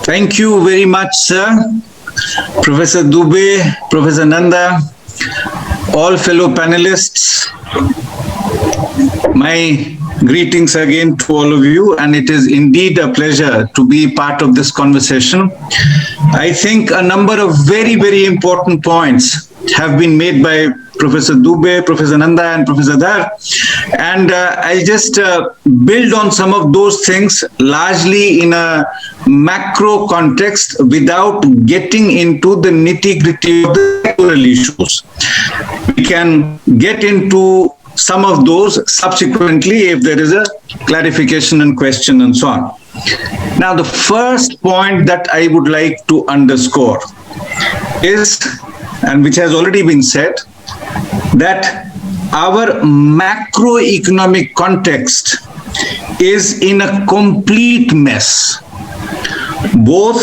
Thank you very much, sir. Professor Dubey, Professor Nanda, all fellow panelists, my greetings again to all of you, and it is indeed a pleasure to be part of this conversation. I think a number of very, very important points have been made by Professor Dubey, Professor Nanda, and Professor Dar. And I'll just build on some of those things largely in a macro context without getting into the nitty-gritty of the sectoral issues. We can get into some of those subsequently if there is a clarification and question and so on. Now, the first point that I would like to underscore is, and which has already been said, that our macroeconomic context is in a complete mess, both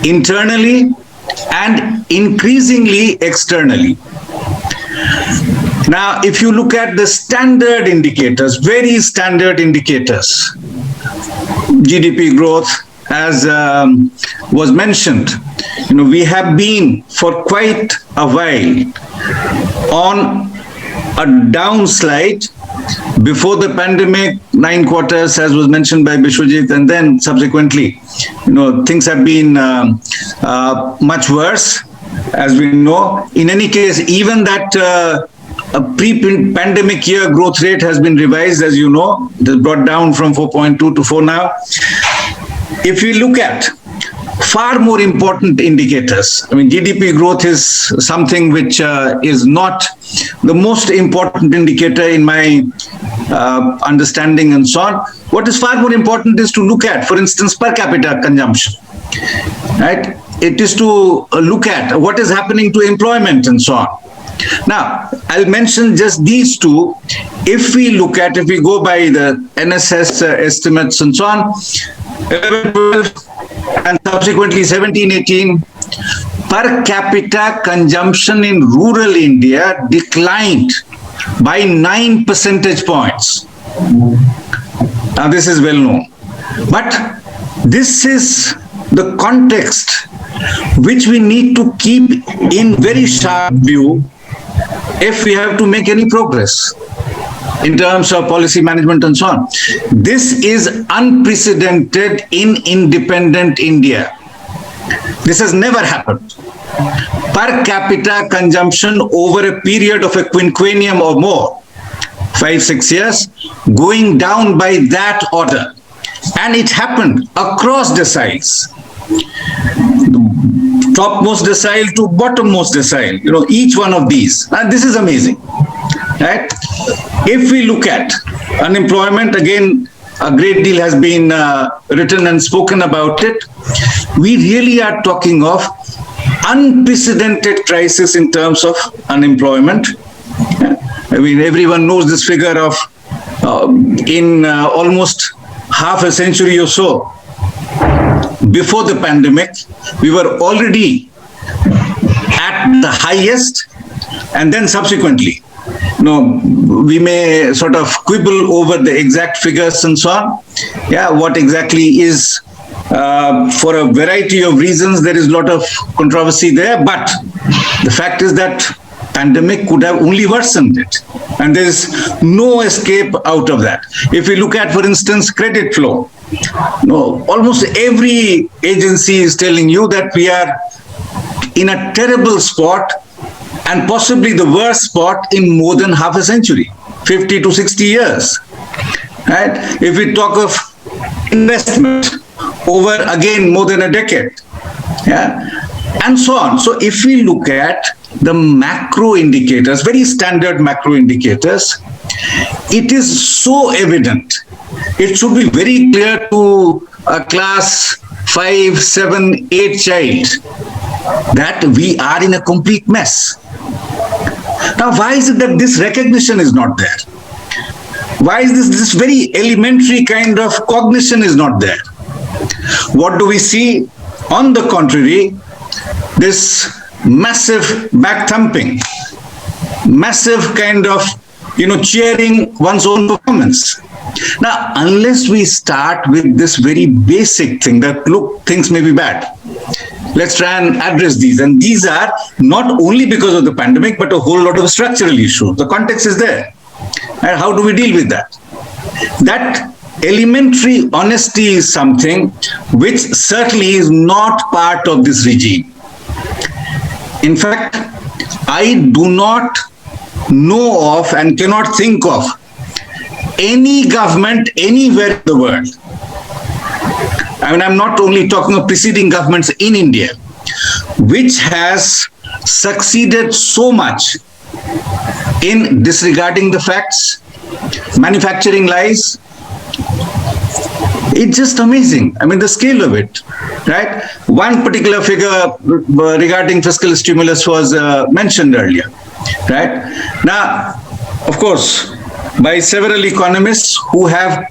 internally and increasingly externally. Now, if you look at the standard indicators, very standard indicators, GDP growth, as was mentioned, we have been for quite a while on a downslide. Before the pandemic, 9 quarters, as was mentioned by Bishwajit, and then subsequently, things have been much worse, as we know. In any case, even that a pre-pandemic year growth rate has been revised, as you know, it is brought down from 4.2 to 4 now. If we look at far more important indicators, GDP growth is something which is not the most important indicator in my understanding and so on. What is far more important is to look at, for instance, per capita consumption, right? It is to look at what is happening to employment and so on. Now, I'll mention just these two. If we go by the NSS estimates and so on, 11, 12, and subsequently 17, 18, per capita consumption in rural India declined by 9 percentage points. Now, this is well known. But this is the context which we need to keep in very sharp view if we have to make any progress in terms of policy management and so on. This is unprecedented in independent India. This has never happened. Per capita consumption over a period of a quinquennium or more, 5-6 years, going down by that order. And it happened across deciles. Topmost decile to bottommost decile, each one of these. And this is amazing, right? If we look at unemployment, again, a great deal has been written and spoken about it. We really are talking of unprecedented crisis in terms of unemployment. Everyone knows this figure of in almost half a century or so, before the pandemic, we were already at the highest, and then subsequently, we may sort of quibble over the exact figures and so on. Yeah, what exactly is, for a variety of reasons, there is a lot of controversy there, but the fact is that pandemic could have only worsened it, and there is no escape out of that. If we look at, for instance, credit flow, almost every agency is telling you that we are in a terrible spot, and possibly the worst spot in more than half a century, 50 to 60 years. Right? If we talk of investment, over again more than a decade, and so on. So if we look at the macro indicators, very standard macro indicators, it is so evident. It should be very clear to a class 5, 7, 8 child that we are in a complete mess. Now, why is it that this recognition is not there? Why is this very elementary kind of cognition is not there? What do we see? On the contrary, this massive back thumping, massive kind of, cheering one's own performance. Now, unless we start with this very basic thing that, look, things may be bad, let's try and address these. And these are not only because of the pandemic, but a whole lot of structural issues. The context is there. And how do we deal with that? That elementary honesty is something which certainly is not part of this regime. In fact, I do not know of and cannot think of any government anywhere in the world. I mean, I'm not only talking of preceding governments in India, which has succeeded so much in disregarding the facts, manufacturing lies. It's just amazing. I mean, the scale of it, right? One particular figure regarding fiscal stimulus was mentioned earlier, right? Now, of course, by several economists who have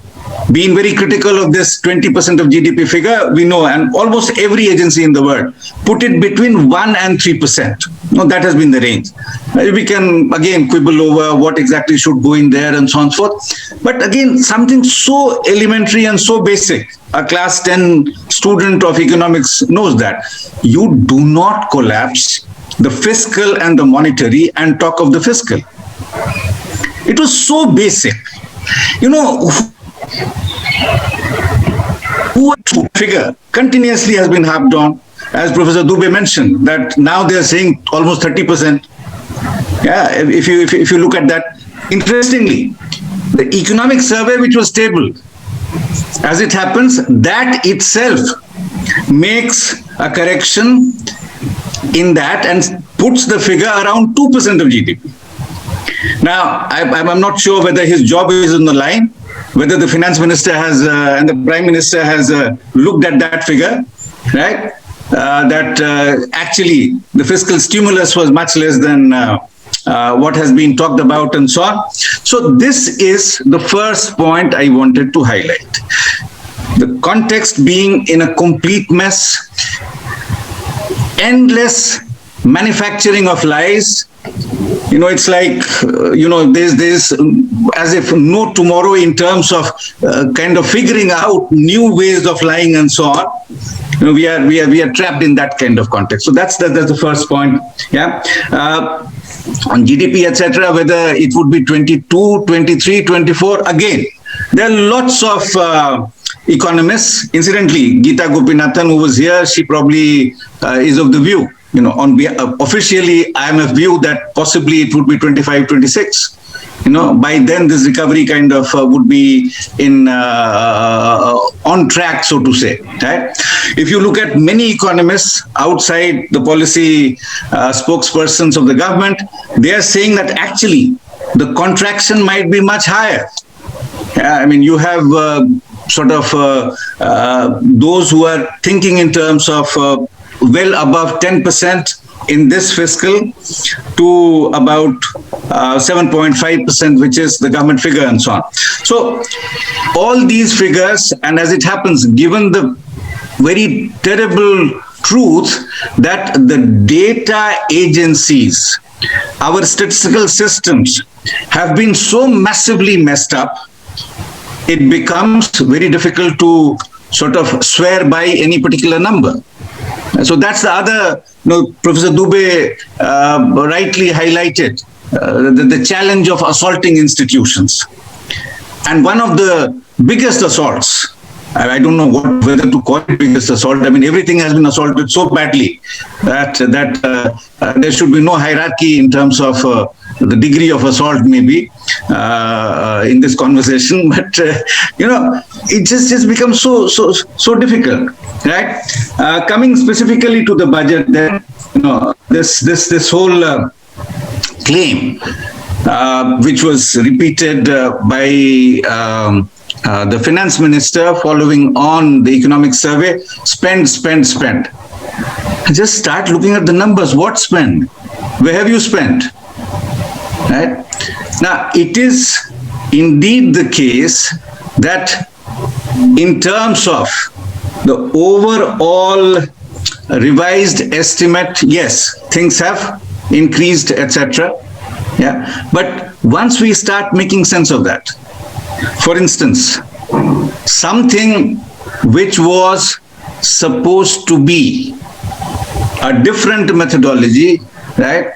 been very critical of this 20% of GDP figure, we know, and almost every agency in the world put it between 1 and 3%. No, that has been the range. We can again quibble over what exactly should go in there and so on and so forth. But again, something so elementary and so basic, a class 10 student of economics knows that. You do not collapse the fiscal and the monetary and talk of the fiscal. It was so basic. You know, who figure continuously has been harped on, as Professor Dubey mentioned, that now they are saying almost 30%. Yeah, if you look at that, interestingly, the economic survey which was tabled, as it happens, that itself makes a correction in that and puts the figure around 2% of GDP. Now, I'm not sure whether his job is on the line, whether the finance minister has and the prime minister has looked at that figure, right? That actually the fiscal stimulus was much less than what has been talked about and so on. So this is the first point I wanted to highlight. The context being in a complete mess, endless manufacturing of lies. You know, it's like, there's as if no tomorrow in terms of kind of figuring out new ways of lying and so on. You know, we are trapped in that kind of context. So that's the first point. Yeah. On GDP, etc., whether it would be 22, 23, 24, again, there are lots of economists. Incidentally, Geeta Gopinathan, who was here, she probably is of the view, officially IMF view that possibly it would be 25, 26. By then this recovery kind of would be in on track, so to say. Right? If you look at many economists outside the policy spokespersons of the government, they are saying that actually the contraction might be much higher. I mean, you have those who are thinking in terms of well above 10% in this fiscal to about 7.5%, which is the government figure and so on. So all these figures, and as it happens, given the very terrible truth that the data agencies, our statistical systems have been so massively messed up, it becomes very difficult to sort of swear by any particular number. So that's the other, Professor Dubey rightly highlighted, the challenge of assaulting institutions. And one of the biggest assaults, I don't know whether to call it biggest assault. I mean, everything has been assaulted so badly that there should be no hierarchy in terms of the degree of assault, maybe in this conversation. But it just becomes so difficult, right? Coming specifically to the budget, then this whole claim, which was repeated by the finance minister following on the economic survey, spend. Just start looking at the numbers. What spend? Where have you spent? Right? Now, it is indeed the case that in terms of the overall revised estimate, yes, things have increased, etc. Yeah, but once we start making sense of that, For instance, something which was supposed to be a different methodology, right?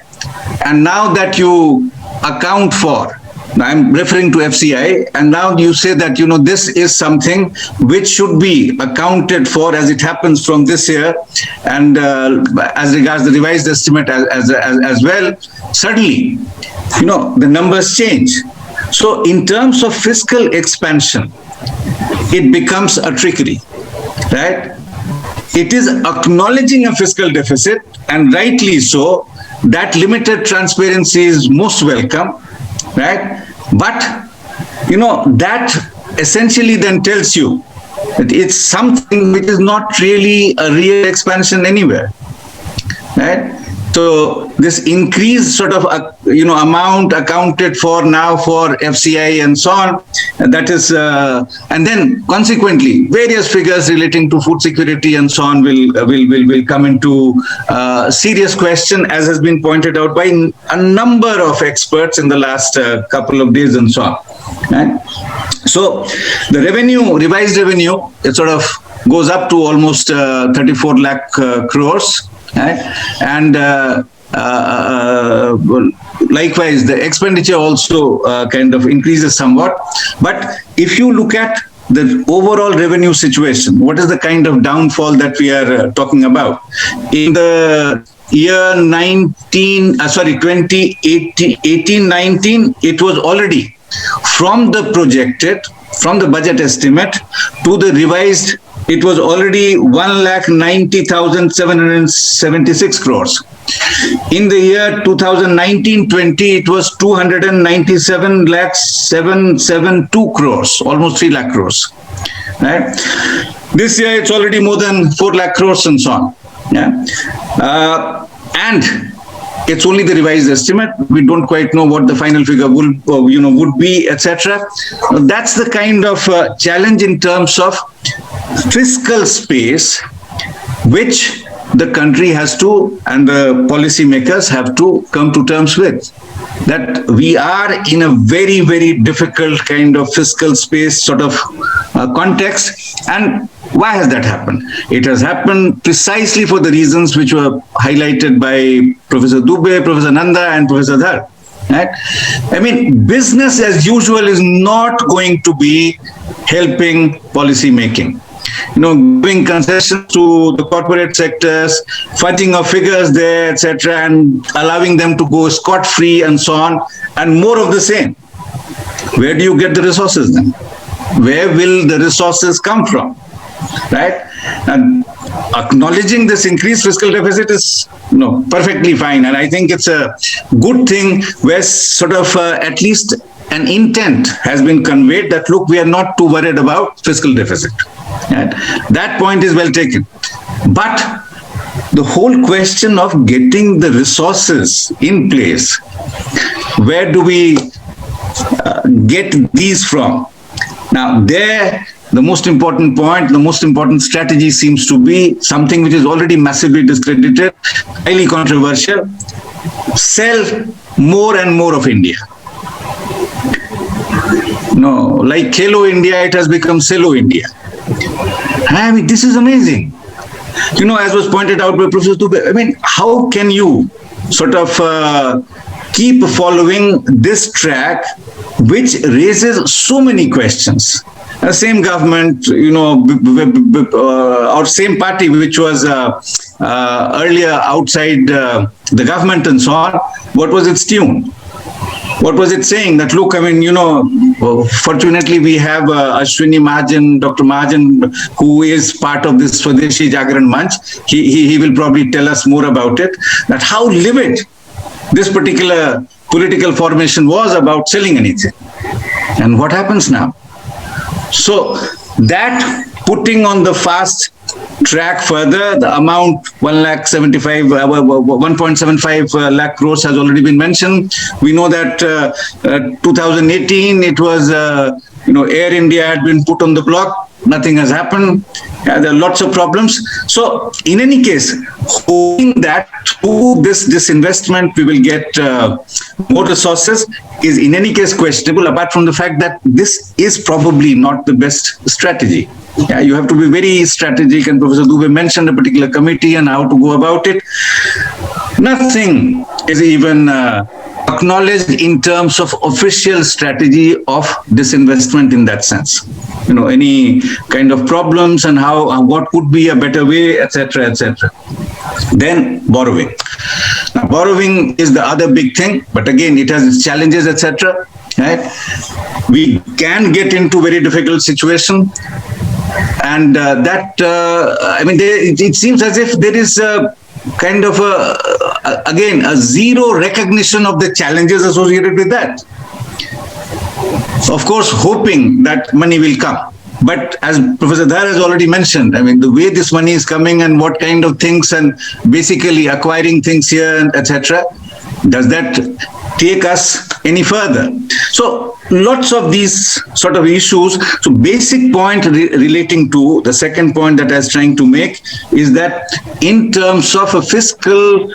And now that you account for, I'm referring to FCI, and now you say that, this is something which should be accounted for as it happens from this year, and as regards the revised estimate as well, suddenly, the numbers change. So in terms of fiscal expansion, it becomes a trickery, right? It is acknowledging a fiscal deficit, and rightly so. That limited transparency is most welcome, right? But, that essentially then tells you that it's something which is not really a real expansion anywhere, right? So this increased sort of, amount accounted for now for FCI and so on, that is, and then consequently, various figures relating to food security and so on will come into serious question, as has been pointed out by a number of experts in the last couple of days and so on. Right? So the revised revenue, it sort of goes up to almost 34 lakh crores. Right? And likewise, the expenditure also kind of increases somewhat. But if you look at the overall revenue situation, what is the kind of downfall that we are talking about? In the year 2018-19, it was already from the budget estimate to the revised, it was already 1,90,776 crores. In the year 2019-20, it was 297,772 crores, almost 3 lakh crores. Right? This year, it's already more than 4 lakh crores and so on. Yeah? And it's only the revised estimate. We don't quite know what the final figure would be, etc. That's the kind of challenge in terms of fiscal space, which the country has to, and the policymakers have to come to terms with. That we are in a very, very difficult kind of fiscal space sort of context. And why has that happened? It has happened precisely for the reasons which were highlighted by Professor Dubey, Professor Nanda, and Professor Dhar. Right? I mean, business as usual is not going to be helping policy making. Giving concessions to the corporate sectors, fudging of figures there, etc., and allowing them to go scot-free and so on, and more of the same. Where do you get the resources then? Where will the resources come from? Right? And acknowledging this increased fiscal deficit is perfectly fine, and I think it's a good thing where sort of at least an intent has been conveyed that, look, we are not too worried about fiscal deficit. And that point is well taken. But the whole question of getting the resources in place, where do we get these from? Now, there, the most important point, the most important strategy seems to be something which is already massively discredited, highly controversial: sell more and more of India. Like Khelo India, it has become Cello India. I mean, this is amazing. As was pointed out by Professor Dubey, I mean, how can you sort of keep following this track, which raises so many questions? The same government, or same party which was earlier outside the government and so on, what was its tune? What was it saying? That, look, I mean, fortunately we have Ashwini Mahajan, Dr. Mahajan, who is part of this Swadeshi Jagran Manch. He will probably tell us more about it, that how livid this particular political formation was about selling anything. And what happens now? So that putting on the fast track further, the amount 1.75 lakh crores has already been mentioned. We know that 2018 it was Air India had been put on the block. nothing has happened. There are lots of problems. So in any case, hoping that through this disinvestment we will get more resources is in any case questionable, apart from the fact that this is probably not the best strategy. Yeah, you have to be very strategic, and Professor Dubey mentioned a particular committee and how to go about it. Nothing is even acknowledged in terms of official strategy of disinvestment in that sense. Any kind of problems and how what could be a better way, etc., etc. Then borrowing. Now, borrowing is the other big thing, but again, it has its challenges, etc. Right? We can get into very difficult situation, and it seems as if there is a kind of a zero recognition of the challenges associated with that. Of course, hoping that money will come. But as Professor Dhar has already mentioned, the way this money is coming and what kind of things and basically acquiring things here, etc., does that take us any further? So lots of these sort of issues. So basic point relating to the second point that I was trying to make is that in terms of a fiscal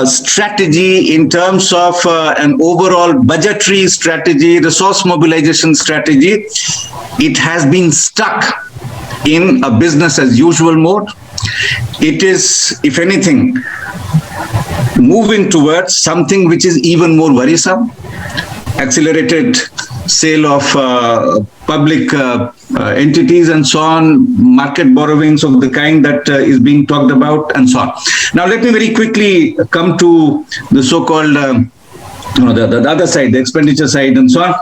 strategy, in terms of an overall budgetary strategy, resource mobilization strategy, it has been stuck in a business as usual mode. It is, if anything, moving towards something which is even more worrisome: accelerated sale of public entities and so on, market borrowings of the kind that is being talked about, and so on. Now, let me very quickly come to the so-called the other side, the expenditure side, and so on.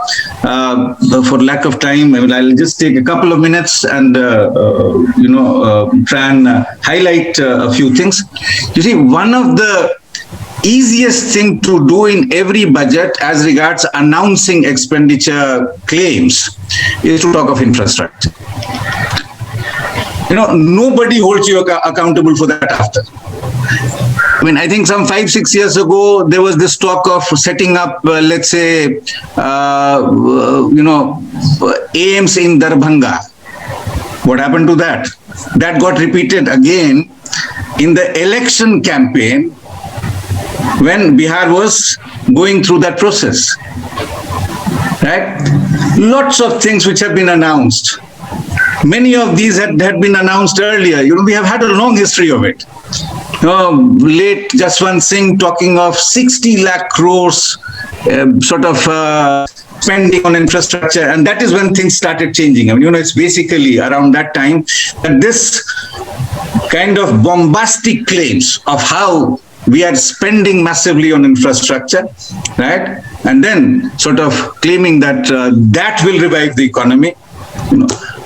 For lack of time, I'll just take a couple of minutes and try and highlight a few things. You see, one of the easiest thing to do in every budget as regards announcing expenditure claims is to talk of infrastructure. Nobody holds you accountable for that after. I think some 5-6 years ago, there was this talk of setting up, let's say, AIIMS in Darbhanga. What happened to that? That got repeated again in the election campaign when Bihar was going through that process. Right? Lots of things which have been announced. Many of these had been announced earlier. We have had a long history of it. Late Jaswant Singh talking of 60 lakh crores spending on infrastructure, and that is when things started changing. It's basically around that time that this kind of bombastic claims of how we are spending massively on infrastructure, right? And then sort of claiming that that will revive the economy.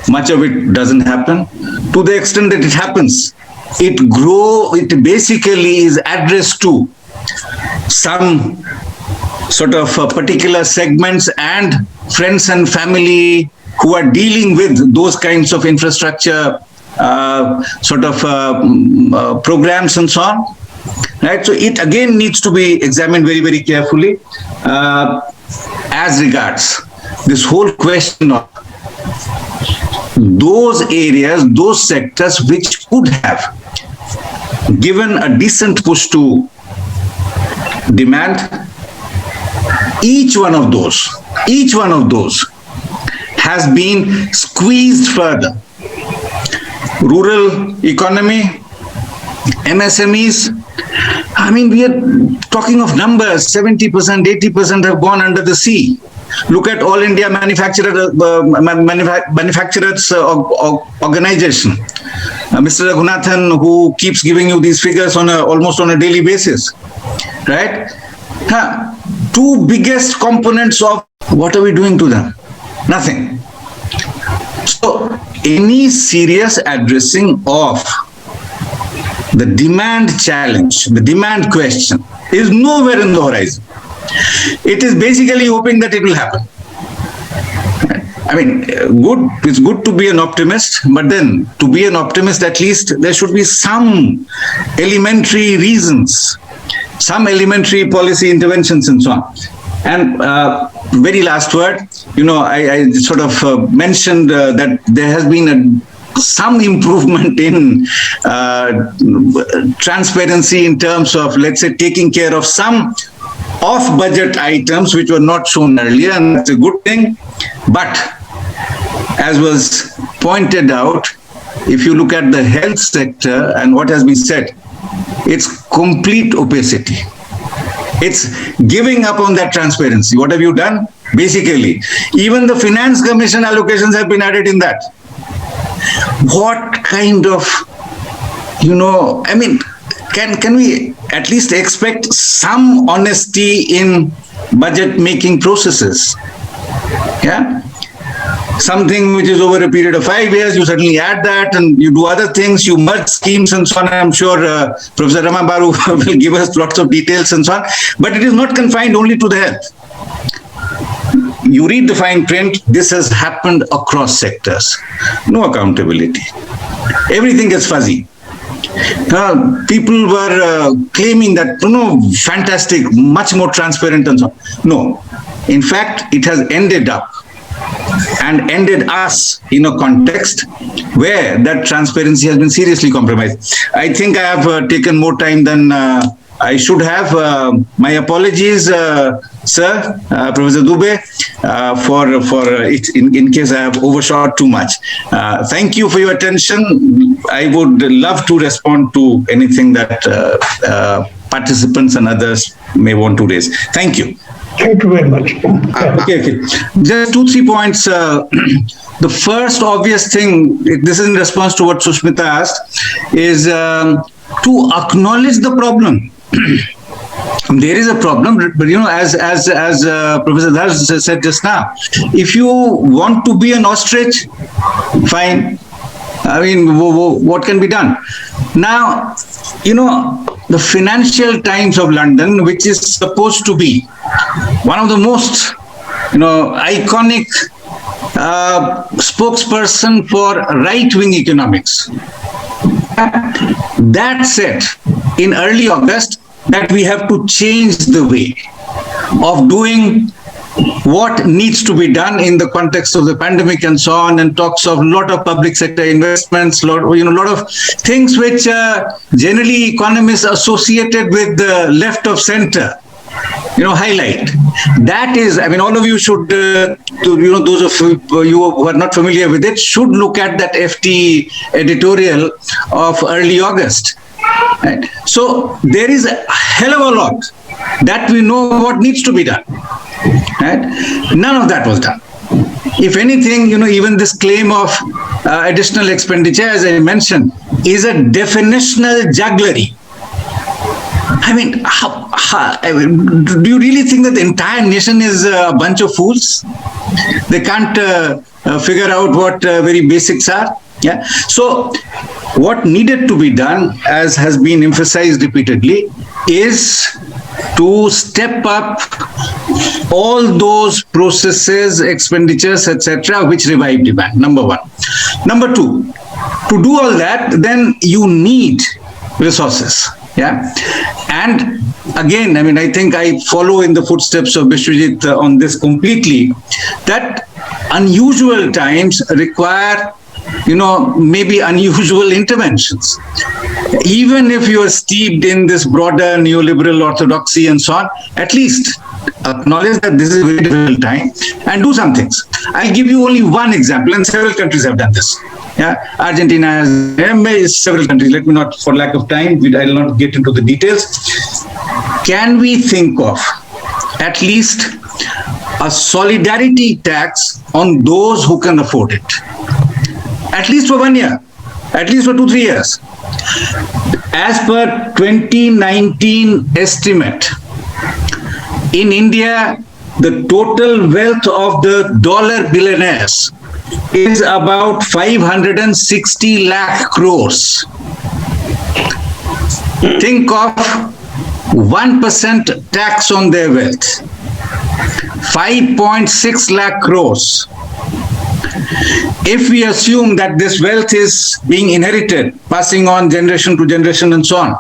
Much of it doesn't happen. To the extent that it happens, it basically is addressed to some sort of particular segments and friends and family who are dealing with those kinds of infrastructure programs and so on. Right? So it again needs to be examined very, very carefully as regards this whole question of those areas, those sectors which could have given a decent push to demand. Each one of those has been squeezed further. Rural economy, MSMEs, we are talking of numbers, 70%, 80% have gone under the sea. Look at All India Manufacturers Organization. Mr. Raghunathan, who keeps giving you these figures almost on a daily basis, right? Two biggest components of what are we doing to them? Nothing. So any serious addressing of the demand challenge, the demand question is nowhere in the horizon. It is basically hoping that it will happen. It's good to be an optimist, but then to be an optimist, at least there should be some elementary reasons, some elementary policy interventions and so on. And very last word. I sort of mentioned that there has been some improvement in transparency in terms of, let's say, taking care of some off-budget items which were not shown earlier, and that's a good thing. But as was pointed out, if you look at the health sector and what has been said, it's complete opacity. It's giving up on that transparency. What have you done? Basically, even the Finance Commission allocations have been added in that. What kind of, can we at least expect some honesty in budget making processes? Yeah. Something which is over a period of 5 years, you suddenly add that and you do other things, you merge schemes and so on. I'm sure Professor Rama Baru will give us lots of details and so on. But it is not confined only to the health. You read the fine print, this has happened across sectors. No accountability. Everything is fuzzy. People were claiming that, fantastic, much more transparent and so on. No. In fact, it has ended up and ended us in a context where that transparency has been seriously compromised. I think I have taken more time than I should have. My apologies, sir, Professor Dubey, for it, in case I have overshot too much. Thank you for your attention. I would love to respond to anything that participants and others may want to raise. Thank you. Thank you very much. Okay. Just 2-3 points. The first obvious thing, this is in response to what Sushmita asked, is to acknowledge the problem. There is a problem, but as Professor Dhar said just now, if you want to be an ostrich, fine. I mean, what can be done? Now, the Financial Times of London, which is supposed to be one of the most, iconic spokesperson for right-wing economics, that said in early August that we have to change the way of doing what needs to be done in the context of the pandemic and so on, and talks of a lot of public sector investments, lot of things which generally economists associated with the left of center, highlight. That is, all of you should, those of you who are not familiar with it, should look at that FT editorial of early August. Right? So there is a hell of a lot that we know what needs to be done. Right? None of that was done. If anything, even this claim of additional expenditure, as I mentioned, is a definitional jugglery. Do you really think that the entire nation is a bunch of fools? They can't figure out what very basics are. Yeah. So what needed to be done, as has been emphasized repeatedly, is to step up all those processes, expenditures, etc., which revive demand, number one. Number two, to do all that, then you need resources. Yeah. And again, I think I follow in the footsteps of Bishwajit on this completely, that unusual times require, maybe unusual interventions. Even if you are steeped in this broader neoliberal orthodoxy and so on, at least acknowledge that this is a very difficult time and do some things. I'll give you only one example, and several countries have done this. Yeah, Argentina has several countries. Let me not, for lack of time, I'll not get into the details. Can we think of at least a solidarity tax on those who can afford it? At least for 1 year, at least for 2-3 years. As per 2019 estimate, in India, the total wealth of the dollar billionaires is about 560 lakh crores. Think of 1% tax on their wealth, 5.6 lakh crores. If we assume that this wealth is being inherited, passing on generation to generation and so on,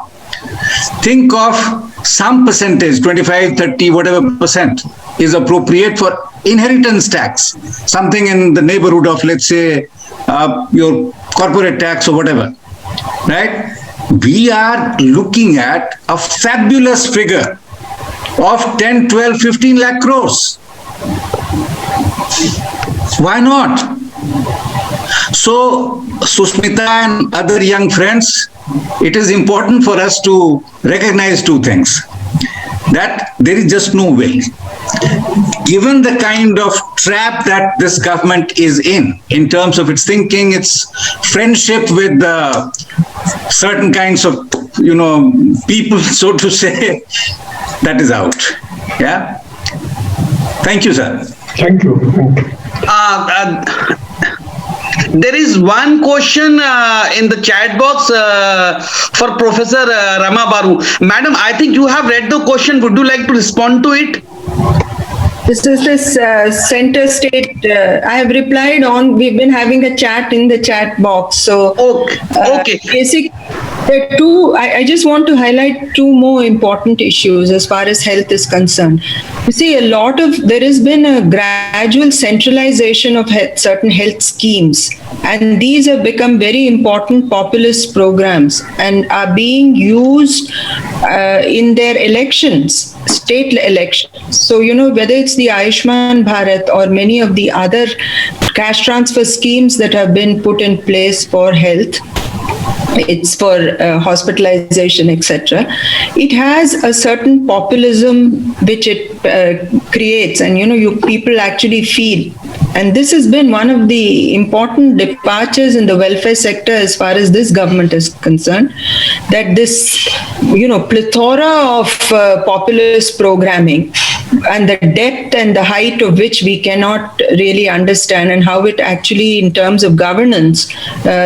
think of some percentage, 25, 30, whatever percent, is appropriate for inheritance tax, something in the neighborhood of, let's say, your corporate tax or whatever, right? We are looking at a fabulous figure of 10, 12, 15 lakh crores. Why not? So, Susmita and other young friends, it is important for us to recognize two things. That there is just no way. Given the kind of trap that this government is in terms of its thinking, its friendship with certain kinds of, people, so to say, that is out. Yeah. Thank you, sir. Thank you. There is one question in the chat box for Professor Rama Baru. Madam, I think you have read the question. Would you like to respond to it? This is this center state. I have replied on. We've been having a chat in the chat box. So, okay. There are two. I just want to highlight two more important issues as far as health is concerned. You see, there has been a gradual centralization of certain health schemes, and these have become very important populist programs and are being used in their elections, state elections. So, whether it's the Ayushman Bharat or many of the other cash transfer schemes that have been put in place for health, it's for hospitalization, etc. It has a certain populism which it creates, and people actually feel. And this has been one of the important departures in the welfare sector as far as this government is concerned, that this, plethora of populist programming and the depth and the height of which we cannot really understand, and how it actually, in terms of governance,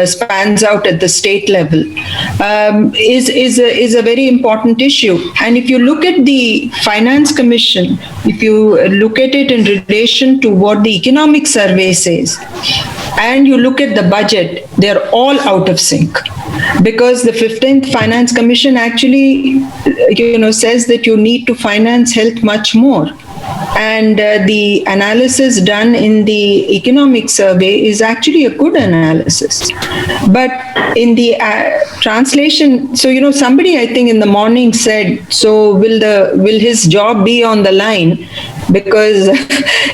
spans out at the state level, is a very important issue. And if you look at the Finance Commission, if you look at it in relation to what the economic survey says, and you look at the budget, they're all out of sync. Because the 15th Finance Commission actually, says that you need to finance health much more. And the analysis done in the economic survey is actually a good analysis. But in the translation, so, somebody, I think in the morning said, so will his job be on the line? Because,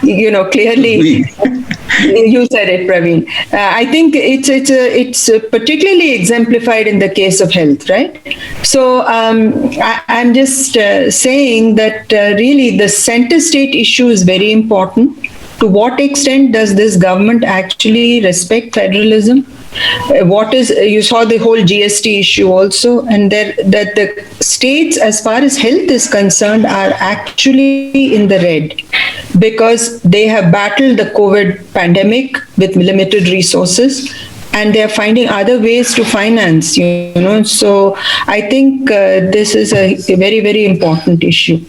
clearly... You said it, Praveen. I think it's particularly exemplified in the case of health, right? So I'm just saying that really the center state issue is very important. To what extent does this government actually respect federalism? You saw the whole GST issue also, and that the states, as far as health is concerned, are actually in the red because they have battled the COVID pandemic with limited resources, and they are finding other ways to finance, So I think this is a very, very important issue.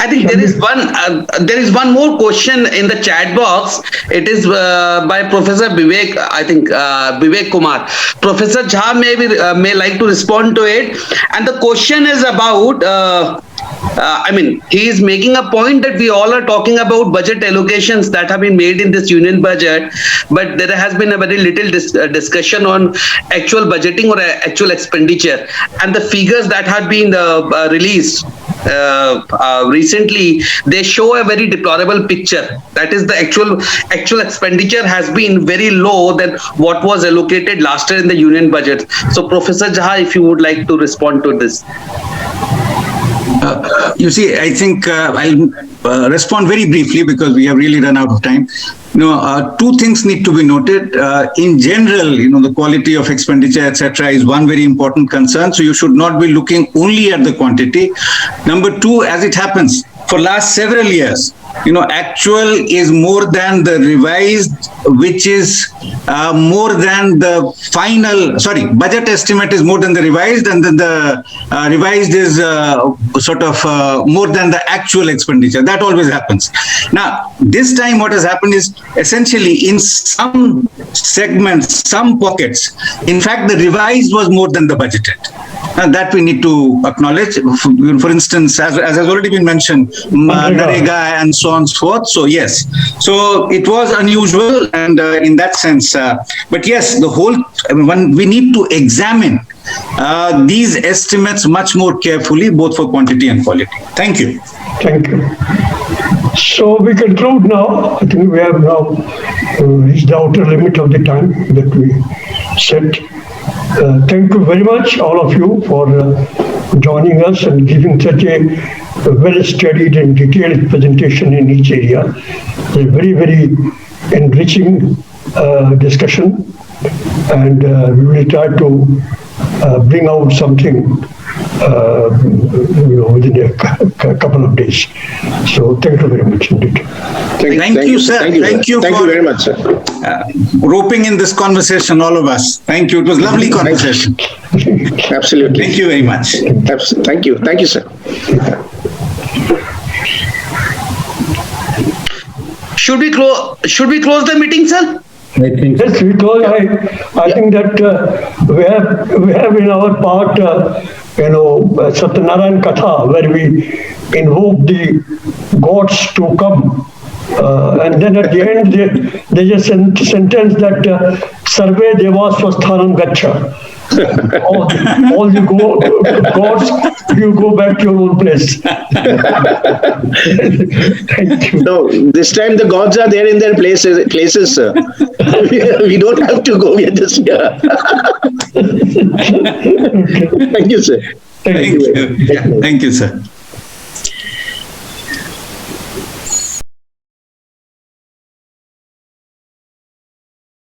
I think there is one more question in the chat box. It is by Professor Vivek, I think Vivek Kumar. Professor Jha may like to respond to it. And the question is about, he is making a point that we all are talking about budget allocations that have been made in this union budget, but there has been a very little discussion on actual budgeting or actual expenditure. And the figures that have been released recently, they show a very deplorable picture. That is, the actual expenditure has been very low than what was allocated last year in the union budget. So, Professor Jha, if you would like to respond to this. You see, I think I'll respond very briefly because we have really run out of time. Two things need to be noted. In general, the quality of expenditure, etc., is one very important concern. So you should not be looking only at the quantity. Number two, as it happens, for last several years, actual is more than the revised, which is more than the final, budget estimate is more than the revised, and then the revised is sort of more than the actual expenditure. That always happens. Now, this time what has happened is essentially in some segments, some pockets, in fact, the revised was more than the budgeted. And that we need to acknowledge. For instance, as has already been mentioned, Narega and so on and so forth. So yes, so it was unusual, and in that sense, but yes, the whole one we need to examine these estimates much more carefully, both for quantity and quality. Thank you. Thank you. So we conclude now. I think we have now reached the outer limit of the time that we set. Thank you very much, all of you, for joining us and giving such a well-studied and detailed presentation in each area. A very, very enriching discussion, and we will try to bring out something within a couple of days. So thank you very much indeed. Thank you, sir. Thank you very much, sir. Roping in this conversation, all of us. Thank you. It was lovely conversation. Absolutely. Thank you very much. Thank you, sir. Should we close the meeting, sir? Yes, because I think that we have in our part, Satyanarayan Katha, where we invoke the gods to come. And then at the end, there's a sentence that Sarve Devas Swasthanam Gacha. All the gods, you go back to your own place. Thank you. No, this time the gods are there in their places, sir. We don't have to go. We are just here. Okay. Thank you, sir. Thank you. Thank you, sir.